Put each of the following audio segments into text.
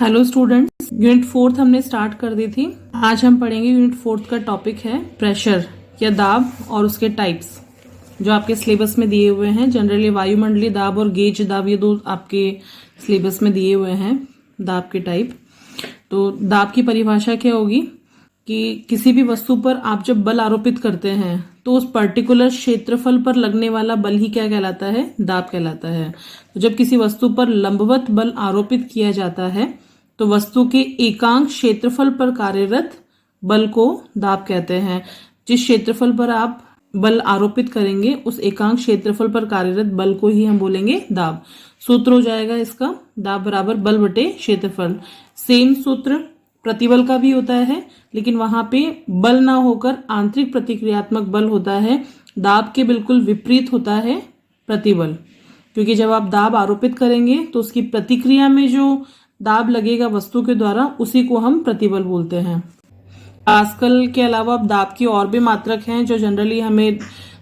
Hello students, unit 4 हमने start कर दी थी। आज हम पढ़ेंगे यूनिट 4 का टॉपिक है प्रेशर या दाब और उसके टाइप्स, जो आपके सिलेबस में दिए हुए हैं। जनरली वायुमंडलीय दाब और गेज दाब, ये दो आपके सिलेबस में दिए हुए हैं दाब के टाइप। तो दाब की परिभाषा क्या होगी कि किसी भी वस्तु पर आप जब बल आरोपित करते हैं तो उस पर्टिकुलर क्षेत्रफल पर लगने वाला बल ही क्या कहलाता है? दाब कहलाता है। तो जब किसी वस्तु पर लंबवत बल आरोपित किया जाता है तो वस्तु के एकांक क्षेत्रफल पर कार्यरत बल को दाब कहते हैं। जिस क्षेत्रफल पर आप बल आरोपित करेंगे उस एकांक क्षेत्रफल पर कार्यरत बल को ही हम बोलेंगे दाब। सूत्र हो जाएगा इसका, दाब बराबर बल बटे क्षेत्रफल। सेम सूत्र प्रतिबल का भी होता है, लेकिन वहां पे बल ना होकर आंतरिक प्रतिक्रियात्मक बल होता है। दाब के बिल्कुल विपरीत होता है प्रतिबल, क्योंकि जब आप दाब आरोपित करेंगे तो उसकी प्रतिक्रिया में जो दाब लगेगा वस्तु के द्वारा, उसी को हम प्रतिबल बोलते हैं। पास्कल के अलावा दाब की और भी मात्रक हैं जो जनरली हमें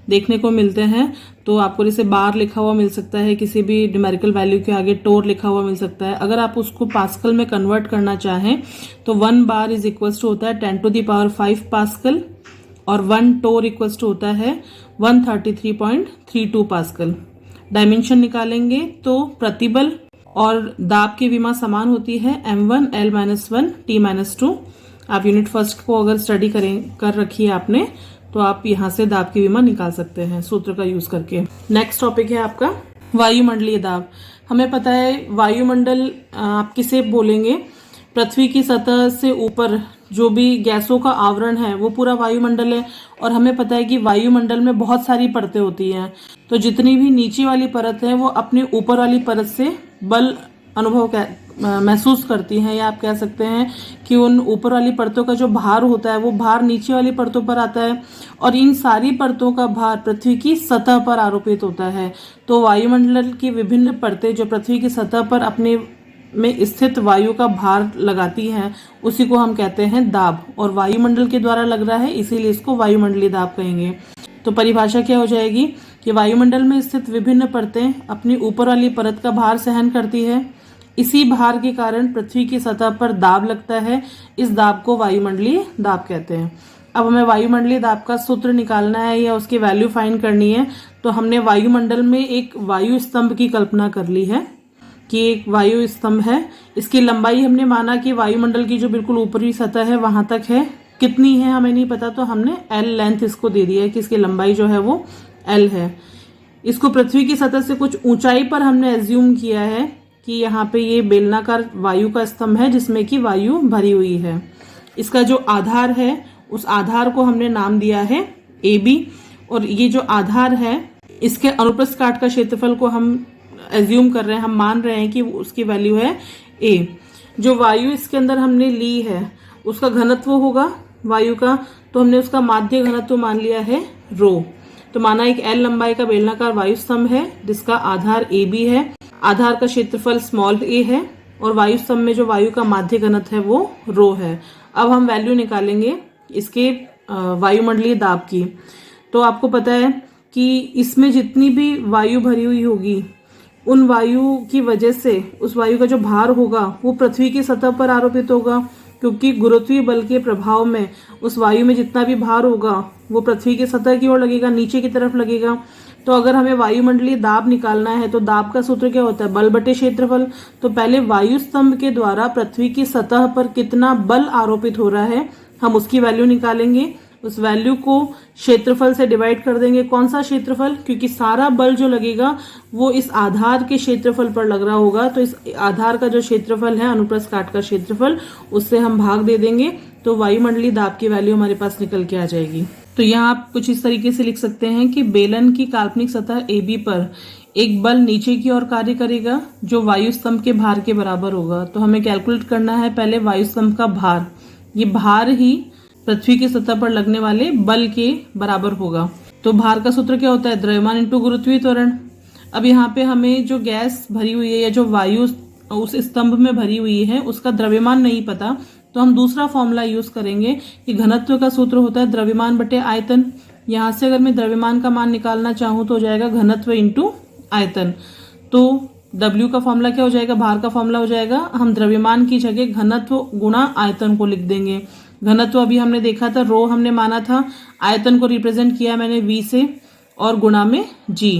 देखने को मिलते हैं। तो आपको जैसे बार लिखा हुआ मिल सकता है, किसी भी न्यूमेरिकल वैल्यू के आगे टोर लिखा हुआ मिल सकता है। अगर आप उसको पास्कल में कन्वर्ट करना चाहें तो 1 बार इज इक्वल्स टू होता है 10⁵ पास्कल और 1 टोर इक्वल्स टू होता है 133.32 पास्कल। डायमेंशन निकालेंगे तो प्रतिबल और दाब की विमा समान होती है m1 L-1 T-2। आप यूनिट फर्स्ट को अगर स्टडी कर रखी है आपने तो आप यहाँ से दाब की विमा निकाल सकते हैं सूत्र का यूज करके। नेक्स्ट टॉपिक है आपका वायुमंडलीय दाब। हमें पता है वायुमंडल आप किसे बोलेंगे? पृथ्वी की सतह से ऊपर जो भी गैसों का आवरण है वो पूरा वायुमंडल है। और हमें पता है कि वायुमंडल में बहुत सारी परतें होती हैं, तो जितनी भी नीचे वाली परत है वो अपने ऊपर वाली परत से बल महसूस करती हैं, या आप कह सकते हैं कि उन ऊपर वाली परतों का जो भार होता है वो भार नीचे वाली परतों पर आता है, और इन सारी परतों का भार पृथ्वी की सतह पर आरोपित होता है। तो वायुमंडल की विभिन्न परतें जो पृथ्वी की सतह पर अपने में स्थित वायु का भार लगाती हैं, उसी को हम कहते हैं दाब। और वायुमंडल के द्वारा लग रहा है, इसीलिए इसको वायुमंडलीय दाब कहेंगे। तो परिभाषा क्या हो जाएगी कि वायुमंडल में स्थित विभिन्न परतें अपनी ऊपर वाली परत का भार सहन करती है। इसी भार के कारण पृथ्वी की सतह पर दाब लगता है। इस दाब को वायुमंडलीय दाब कहते हैं। अब हमें वायुमंडलीय दाब का सूत्र निकालना है या उसकी वैल्यू फाइंड करनी है। तो हमने वायुमंडल में एक वायु स्तंभ की कल्पना कर ली है कि एक वायु स्तंभ है। इसकी लंबाई हमने माना कि वायुमंडल की जो बिल्कुल ऊपरी सतह है वहां तक है। कितनी है हमें नहीं पता, तो हमने L लेंथ इसको दे दिया है कि इसकी लंबाई जो है वो L है। इसको पृथ्वी की सतह से कुछ ऊंचाई पर हमने एज्यूम किया है कि यहाँ पे ये बेलनाकार वायु का स्तंभ है जिसमें कि वायु भरी हुई है। इसका जो आधार है उस आधार को हमने नाम दिया है AB, और ये जो आधार है इसके अनुप्रस्थ काट का क्षेत्रफल को हम एज्यूम कर रहे हैं, हम मान रहे हैं कि उसकी वैल्यू है A। जो वायु इसके अंदर हमने ली है उसका घनत्व होगा वायु का, तो हमने उसका माध्य घनत्व मान लिया है ρ। तो माना एक L लंबाई का बेलनाकार वायु स्तंभ है जिसका आधार AB है, आधार का क्षेत्रफल a है, और वायु स्तंभ में जो वायु का माध्य घनत्व है वो ρ है। अब हम वैल्यू निकालेंगे इसके वायुमंडलीय दाब की। तो आपको पता है कि इसमें जितनी भी वायु भरी हुई होगी उन वायु की वजह से उस वायु का जो भार होगा वो पृथ्वी की सतह पर आरोपित होगा, क्योंकि गुरुत्वीय बल के प्रभाव में उस वायु में जितना भी भार होगा वो पृथ्वी की सतह की ओर लगेगा, नीचे की तरफ लगेगा। तो अगर हमें वायुमंडलीय दाब निकालना है तो दाब का सूत्र क्या होता है? बल बटे क्षेत्रफल। तो पहले वायु स्तंभ के द्वारा पृथ्वी की सतह पर कितना बल आरोपित हो रहा है हम उसकी वैल्यू निकालेंगे। उस वैल्यू को क्षेत्रफल से डिवाइड कर देंगे। कौन सा क्षेत्रफल? क्योंकि सारा बल जो लगेगा वो इस आधार के क्षेत्रफल पर लग रहा होगा, तो इस आधार का जो क्षेत्रफल है अनुप्रस्थ काट का क्षेत्रफल, उससे हम भाग दे देंगे तो वायुमंडलीय दाब की वैल्यू हमारे पास निकल के आ जाएगी। तो यहाँ आप कुछ इस तरीके से लिख सकते हैं कि बेलन की काल्पनिक सतह AB पर एक बल नीचे की ओर कार्य करेगा जो वायु स्तंभ के भार के बराबर होगा। तो हमें कैलकुलेट करना है पहले वायु स्तंभ का भार। ये भार ही पृथ्वी की सतह पर लगने वाले बल के बराबर होगा। तो भार का सूत्र क्या होता है? द्रव्यमान इंटू गुरुत्वीय त्वरण। अब यहाँ पे हमें जो गैस भरी हुई है या जो वायु उस स्तंभ में भरी हुई है उसका द्रव्यमान नहीं पता, तो हम दूसरा फॉर्मूला यूज करेंगे कि घनत्व का सूत्र होता है द्रव्यमान बटे आयतन। यहाँ से अगर मैं द्रव्यमान का मान निकालना चाहूँ तो हो जाएगा घनत्व इंटू आयतन। तो W का फॉर्मूला क्या हो जाएगा, भार का फॉर्मूला हो जाएगा, हम द्रव्यमान की जगह घनत्व गुणा आयतन को लिख देंगे। घनत्व अभी हमने देखा था, रो हमने माना था, आयतन को रिप्रेजेंट किया मैंने V से और गुणा में G।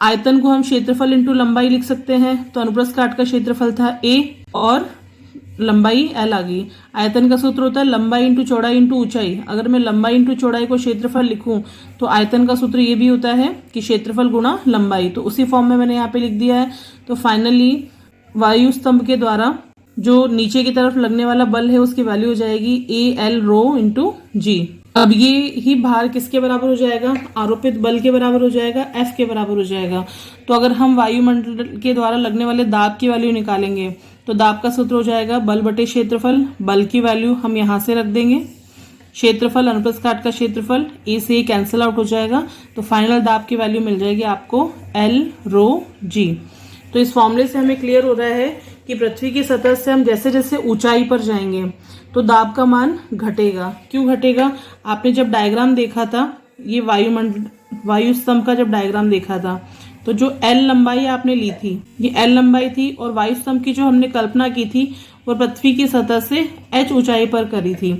आयतन को हम क्षेत्रफल इंटू लंबाई लिख सकते हैं, तो अनुप्रस्थ काट का क्षेत्रफल था A और लंबाई L आ गई। आयतन का सूत्र होता है लंबाई इंटू चौड़ाई इंटू ऊंचाई। अगर मैं लंबाई इंटू चौड़ाई को क्षेत्रफल लिखूं तो आयतन का सूत्र ये भी होता है कि क्षेत्रफल गुणा लंबाई, तो उसी फॉर्म में मैंने यहाँ पे लिख दिया है। तो फाइनली वायु स्तंभ के द्वारा जो नीचे की तरफ लगने वाला बल है उसकी वैल्यू हो जाएगी AL रो इंटू G। अब ये ही भार किसके बराबर हो जाएगा, आरोपित बल के बराबर हो जाएगा, F के बराबर हो जाएगा। तो अगर हम वायुमंडल के द्वारा लगने वाले दाब की वैल्यू निकालेंगे तो दाब का सूत्र हो जाएगा बल बटे क्षेत्रफल। बल की वैल्यू हम यहां से रख देंगे, क्षेत्रफल अनुप्रस्थ काट का क्षेत्रफल, A से कैंसिल आउट हो जाएगा, तो फाइनल दाब की वैल्यू मिल जाएगी आपको L रो G। तो इस फॉर्मूले से हमें क्लियर हो रहा है कि पृथ्वी की सतह से हम जैसे जैसे ऊंचाई पर जाएंगे तो दाब का मान घटेगा। क्यों घटेगा, आपने जब डायग्राम देखा था, ये वायु स्तंभ का जब डायग्राम देखा था तो जो L लंबाई आपने ली थी, ये L लंबाई थी, और वायु स्तंभ की जो हमने कल्पना की थी वो पृथ्वी की सतह से H ऊंचाई पर करी थी।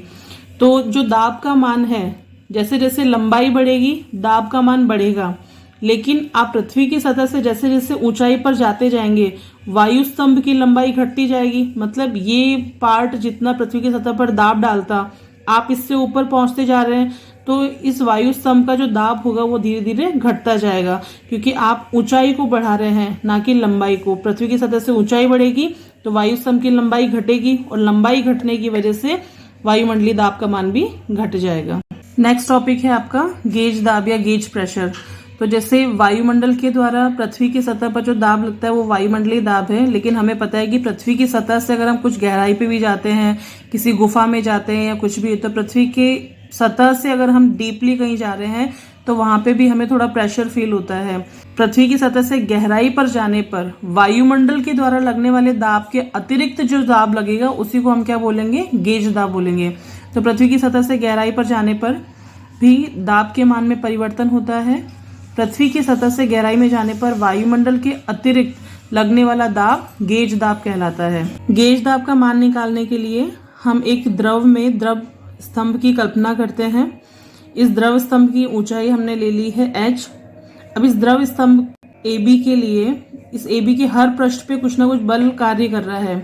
तो जो दाब का मान है, जैसे जैसे लंबाई बढ़ेगी दाब का मान बढ़ेगा, लेकिन आप पृथ्वी की सतह से जैसे जैसे ऊंचाई पर जाते जाएंगे वायु स्तंभ की लंबाई घटती जाएगी। मतलब ये पार्ट जितना पृथ्वी की सतह पर दाब डालता, आप इससे ऊपर पहुंचते जा रहे हैं तो इस वायु स्तंभ का जो दाब होगा वो धीरे धीरे घटता जाएगा, क्योंकि आप ऊंचाई को बढ़ा रहे हैं ना कि लंबाई को। पृथ्वी की सतह से ऊंचाई बढ़ेगी तो वायु स्तंभ की लंबाई घटेगी, और लंबाई घटने की वजह से वायुमंडलीय दाब का मान भी घट जाएगा। नेक्स्ट टॉपिक है आपका गेज दाब या गेज प्रेशर। तो जैसे वायुमंडल के द्वारा पृथ्वी की सतह पर जो दाब लगता है वो वायुमंडलीय दाब है, लेकिन हमें पता है कि पृथ्वी की सतह से अगर हम कुछ गहराई पे भी जाते हैं, किसी गुफा में जाते हैं या कुछ भी, तो पृथ्वी के सतह से अगर हम डीपली कहीं जा रहे हैं तो वहां पे भी हमें थोड़ा प्रेशर फील होता है। पृथ्वी की सतह से गहराई पर जाने पर वायुमंडल के द्वारा लगने वाले दाब के अतिरिक्त जो दाब लगेगा उसी को हम क्या बोलेंगे, गेज दाब बोलेंगे। तो पृथ्वी की सतह से गहराई पर जाने पर भी दाब के मान में परिवर्तन होता है। पृथ्वी की सतह से गहराई में जाने पर वायुमंडल के अतिरिक्त लगने वाला दाब गेज दाब कहलाता है। गेज दाब का मान निकालने के लिए हम एक द्रव में द्रव स्तंभ की कल्पना करते हैं। इस द्रव स्तंभ की ऊंचाई हमने ले ली है H। अब इस द्रव स्तंभ AB के लिए, इस AB के हर पृष्ठ पे कुछ ना कुछ बल कार्य कर रहा है।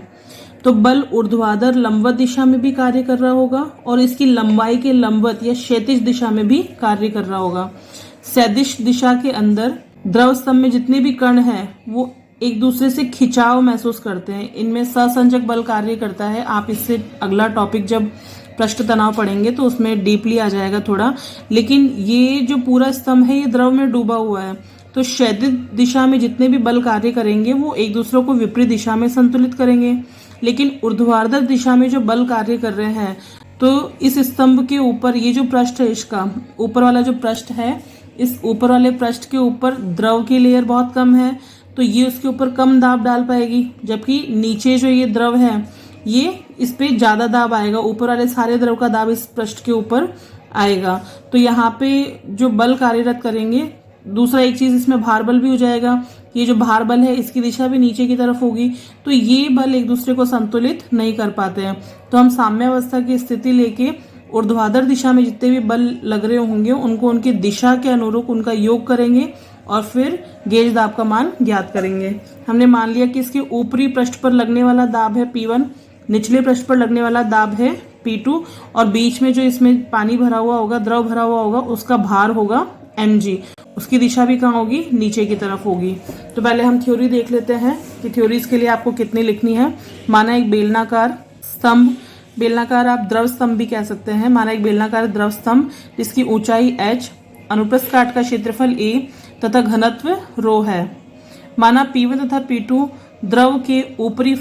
तो बल ऊर्ध्वाधर लंबवत दिशा में भी कार्य कर रहा होगा और इसकी लंबाई के लंबवत या क्षैतिज दिशा में भी कार्य कर रहा होगा। सदिश दिशा के अंदर द्रव स्तंभ में जितने भी कण हैं वो एक दूसरे से खिंचाव महसूस करते हैं, इनमें सहसंजक बल कार्य करता है। आप इससे अगला टॉपिक जब पृष्ठ तनाव पढ़ेंगे तो उसमें डीपली आ जाएगा थोड़ा, लेकिन ये जो पूरा स्तंभ है ये द्रव में डूबा हुआ है, तो क्षैतिज दिशा में जितने भी बल कार्य करेंगे वो एक दूसरे को विपरीत दिशा में संतुलित करेंगे। लेकिन ऊर्ध्वाधर दिशा में जो बल कार्य कर रहे हैं, तो इस स्तंभ के ऊपर ये जो पृष्ठ है, इसका ऊपर वाला जो पृष्ठ है, इस ऊपर वाले पृष्ठ के ऊपर द्रव की लेयर बहुत कम है, तो ये उसके ऊपर कम दाब डाल पाएगी, जबकि नीचे जो ये द्रव है ये इस पे ज्यादा दाब आएगा। ऊपर वाले सारे द्रव का दाब इस पृष्ठ के ऊपर आएगा। तो यहाँ पे जो बल कार्यरत करेंगे, दूसरा एक चीज इसमें भार बल भी हो जाएगा। ये जो भार बल है इसकी दिशा भी नीचे की तरफ होगी, तो ये बल एक दूसरे को संतुलित नहीं कर पाते हैं। तो हम साम्यावस्था की स्थिति लेके ऊर्ध्वाधर दिशा में जितने भी बल लग रहे होंगे उनको उनकी दिशा के अनुरूप उनका योग करेंगे और फिर गेज दाब का मान ज्ञात करेंगे। हमने मान लिया कि इसके ऊपरी पृष्ठ पर लगने वाला दाब है P1, निचले पृष्ठ पर लगने वाला दाब है P2, और बीच में जो इसमें पानी भरा हुआ होगा, द्रव भरा हुआ होगा, उसका भार होगा mg। उसकी दिशा भी कहाँ होगी, नीचे की तरफ होगी। तो पहले हम थ्योरी देख लेते हैं कि थ्योरीज के लिए आपको कितनी लिखनी है। माना एक बेलनाकार स्तंभ, बेलनाकार आप द्रव स्तंभ भी कह सकते हैं। माना एक बेलनाकार द्रव स्तंभ जिसकी ऊंचाई h, अनुप्रस्थ काट का क्षेत्रफल a तथा घनत्व रो है। माना P1 तथा P2 द्रव के ऊपरी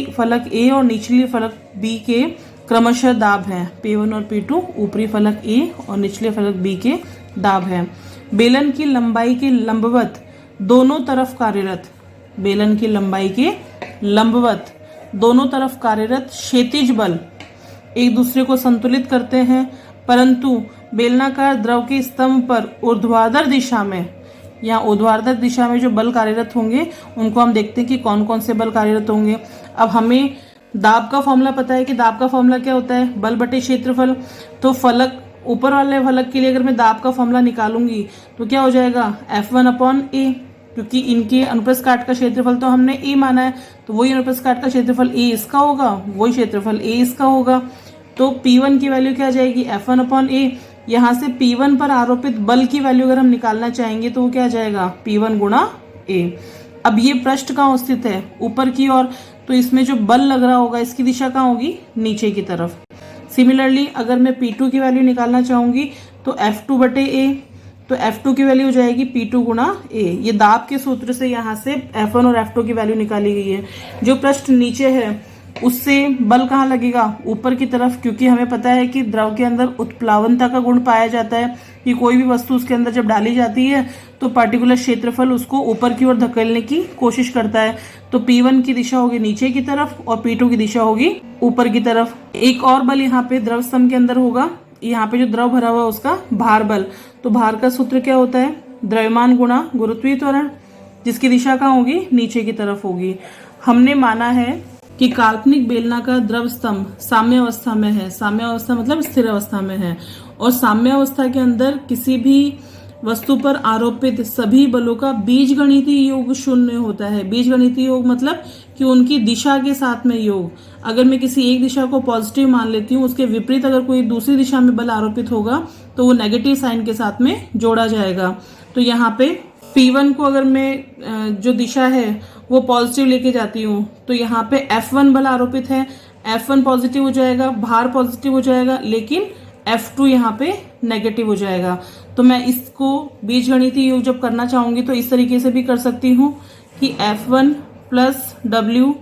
फलक A और निचली फलक B के क्रमशः दाब हैं। P1 और P2 ऊपरी फलक A और निचले फलक B के दाब हैं। बेलन की लंबाई के लंबवत दोनों तरफ कार्यरत, बेलन की लंबाई के लंबवत दोनों तरफ कार्यरत क्षैतिज बल एक दूसरे को संतुलित करते हैं, परंतु बेलनाकार द्रव के स्तंभ पर ऊर्ध्वाधर दिशा में यहाँ ऊर्ध्वाधर दिशा में जो बल कार्यरत होंगे उनको हम देखते हैं कि कौन कौन से बल कार्यरत होंगे। अब हमें दाब का फॉर्मूला पता है कि दाब का फॉर्मूला क्या होता है, बल बटे क्षेत्रफल। तो फलक, ऊपर वाले फलक के लिए अगर मैं दाब का फॉर्मूला निकालूंगी तो क्या हो जाएगा, F1/A, क्योंकि इनके अनुप्रस्थ काट का क्षेत्रफल तो हमने A माना है, तो वही अनुप्रस्थ काट का क्षेत्रफल A इसका होगा, वही क्षेत्रफल A इसका होगा। तो P1 की वैल्यू क्या आ जाएगी, F1/A। यहाँ से P1 पर आरोपित बल की वैल्यू अगर हम निकालना चाहेंगे तो वो क्या आ जाएगा, P1 गुणा A। अब ये पृष्ठ कहाँ स्थित है, ऊपर की ओर, तो इसमें जो बल लग रहा होगा इसकी दिशा कहाँ होगी, नीचे की तरफ। सिमिलरली अगर मैं P2 की वैल्यू निकालना चाहूंगी तो F2/A, तो F2 की वैल्यू हो जाएगी P2 गुणा A। ये दाब के सूत्र से यहाँ से F1 और F2 की वैल्यू निकाली गई है। जो पृष्ठ नीचे है उससे बल कहाँ लगेगा, ऊपर की तरफ, क्योंकि हमें पता है कि द्रव के अंदर उत्प्लावनता का गुण पाया जाता है कि कोई भी वस्तु उसके अंदर जब डाली जाती है तो पर्टिकुलर क्षेत्रफल उसको ऊपर की ओर धकेलने की कोशिश करता है। तो P1 की दिशा होगी नीचे की तरफ और P2 की दिशा होगी ऊपर की तरफ। एक और बल यहाँ पे द्रव स्तंभ के अंदर होगा, यहाँ पे जो द्रव भरा हुआ है उसका भार बल। तो भार का सूत्र क्या होता है, द्रव्यमान गुणा गुरुत्वीय त्वरण, जिसकी दिशा कहाँ होगी, नीचे की तरफ होगी। हमने माना है कि काल्पनिक बेलनाकार द्रव स्तंभ साम्य अवस्था में है। साम्य अवस्था मतलब स्थिर अवस्था में है, और साम्य अवस्था के अंदर किसी भी वस्तु पर आरोपित सभी बलों का बीजगणितीय योग शून्य होता है। बीजगणितीय योग मतलब कि उनकी दिशा के साथ में योग। अगर मैं किसी एक दिशा को पॉजिटिव मान लेती हूँ, उसके विपरीत अगर कोई दूसरी दिशा में बल आरोपित होगा तो वो नेगेटिव साइन के साथ में जोड़ा जाएगा। तो यहाँ पे P1 को अगर मैं जो दिशा है वो पॉजिटिव लेके जाती हूँ तो यहाँ पे F1 बल आरोपित है, F1 पॉजिटिव हो जाएगा, भार पॉजिटिव हो जाएगा, लेकिन F2 यहाँ पे नेगेटिव हो जाएगा। तो मैं इसको बीजगणितीय योग जब करना चाहूंगी तो इस तरीके से भी कर सकती हूँ कि F1 plus W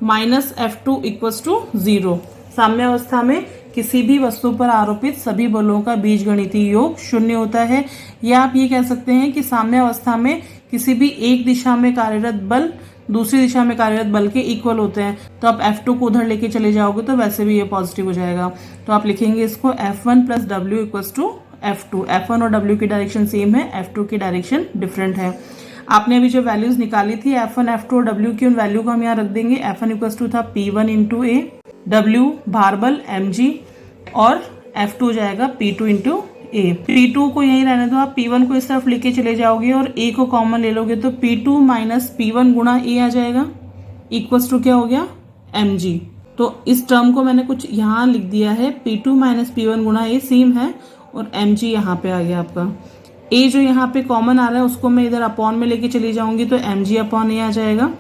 minus F2 equals to 0। साम्य अवस्था में किसी भी वस्तु पर आरोपित सभी बलों का बीजगणितीय योग शून्य होता है। या आप ये कह सकते हैं कि साम्य अवस्था में किसी भी एक दिशा में कार्यरत बल दूसरी दिशा में कार्यरत बल के इक्वल होते हैं। तो आप F2 को उधर लेके चले जाओगे तो वैसे भी ये पॉजिटिव हो जाएगा। तो आप लिखेंगे इसको F1 plus W equals to F2। F1 और W की डायरेक्शन सेम है, F2 की डायरेक्शन डिफरेंट है। आपने अभी जो वैल्यूज निकाली थी F1, F2 और W की, उन वैल्यू को हम यहाँ रख देंगे। F1 इक्वल्स टू था P1 इंटू A, W भार बल mg, और F2 हो जाएगा P2 इंटू A। P2 को यहीं रहने दो, आप P1 को इस तरफ लेके चले जाओगे और A को कॉमन ले लोगे तो P2 माइनस P1 गुणा A आ जाएगा, इक्वल्स टू क्या हो गया, mg। तो इस टर्म को मैंने कुछ यहाँ लिख दिया है, P2 माइनस P1 गुणा A सेम है, और mg यहाँ पे आ गया आपका। A जो यहाँ पे कॉमन आ रहा है उसको मैं इधर अपॉन में लेके चली जाऊंगी तो mg अपॉन A आ जाएगा,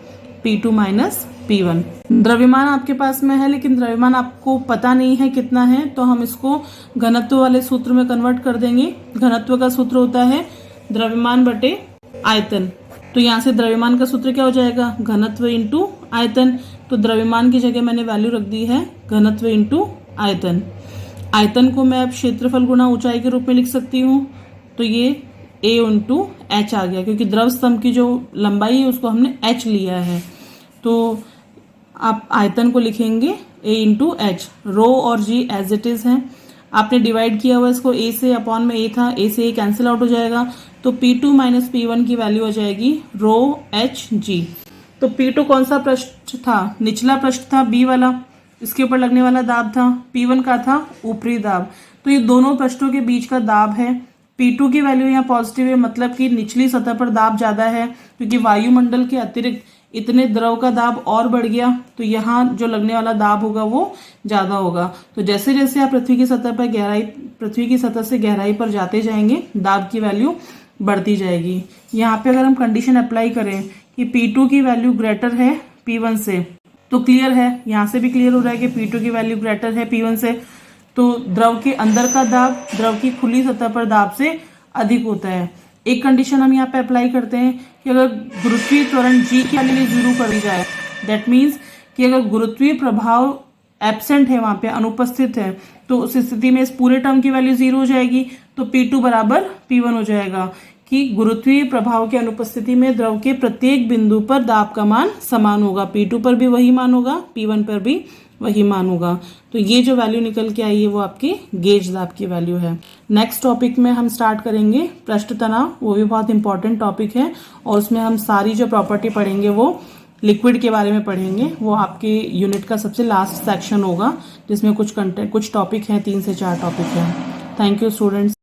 P2 माइनस P1। द्रव्यमान आपके पास में है लेकिन द्रव्यमान आपको पता नहीं है कितना है, तो हम इसको घनत्व वाले सूत्र में कन्वर्ट कर देंगे। घनत्व का सूत्र होता है द्रव्यमान बटे आयतन। तो यहाँ से द्रव्यमान का सूत्र क्या हो जाएगा, घनत्व इंटू आयतन। तो द्रव्यमान की जगह मैंने वैल्यू रख दी है घनत्व इंटू आयतन। आयतन को मैं अब क्षेत्रफल गुणा ऊंचाई के रूप में लिख सकती हूँ। तो ये A इंटू H आ गया, क्योंकि द्रव स्तंभ की जो लंबाई है उसको हमने H लिया है। तो आप आयतन को लिखेंगे A इंटू H। रो और G एज इट इज है, आपने डिवाइड किया हुआ इसको A से, अपॉन में A था, A से A कैंसिल आउट हो जाएगा। तो P2 माइनस P1 की वैल्यू हो जाएगी रो H G। तो P2 कौन सा पृष्ठ था, निचला पृष्ठ था B वाला, इसके ऊपर लगने वाला दाब था। P1 का था ऊपरी दाब। तो ये दोनों पृष्ठों के बीच का दाब है। P2 की वैल्यू यहाँ पॉजिटिव है, मतलब कि निचली सतह पर दाब ज्यादा है, क्योंकि वायुमंडल के अतिरिक्त इतने द्रव का दाब और बढ़ गया, तो यहाँ जो लगने वाला दाब होगा वो ज्यादा होगा। तो जैसे जैसे आप पृथ्वी की सतह से गहराई पर जाते जाएंगे दाब की वैल्यू बढ़ती जाएगी। यहाँ पे अगर हम कंडीशन अप्लाई करें कि P2 की वैल्यू ग्रेटर है P1 से, तो क्लियर है, यहाँ से भी क्लियर हो रहा है कि P2 की वैल्यू ग्रेटर है P1 से, तो द्रव के अंदर का दाब द्रव की खुली सतह पर दाब से अधिक होता है। एक कंडीशन हम यहाँ पे अप्लाई करते हैं कि अगर गुरुत्वीय त्वरण G की वैल्यू 0 कर दी जाए, दैट मीन्स कि अगर गुरुत्वीय प्रभाव एब्सेंट है, वहां पे अनुपस्थित है, तो उस स्थिति में इस पूरे टर्म की वैल्यू 0 हो जाएगी। तो P2 बराबर P1 हो जाएगा कि गुरुत्वीय प्रभाव की अनुपस्थिति में द्रव के प्रत्येक बिंदु पर दाब का मान समान होगा। P2 पर भी वही मान होगा, P1 पर भी वही मानूंगा। तो ये जो वैल्यू निकल के आई है वो आपकी गेज दाब की वैल्यू है। नेक्स्ट टॉपिक में हम स्टार्ट करेंगे पृष्ठ तनाव, वो भी बहुत इंपॉर्टेंट टॉपिक है और उसमें हम सारी जो प्रॉपर्टी पढ़ेंगे वो लिक्विड के बारे में पढ़ेंगे। वो आपके यूनिट का सबसे लास्ट सेक्शन होगा जिसमें कुछ टॉपिक हैं, 3 से 4 टॉपिक हैं। Thank you students.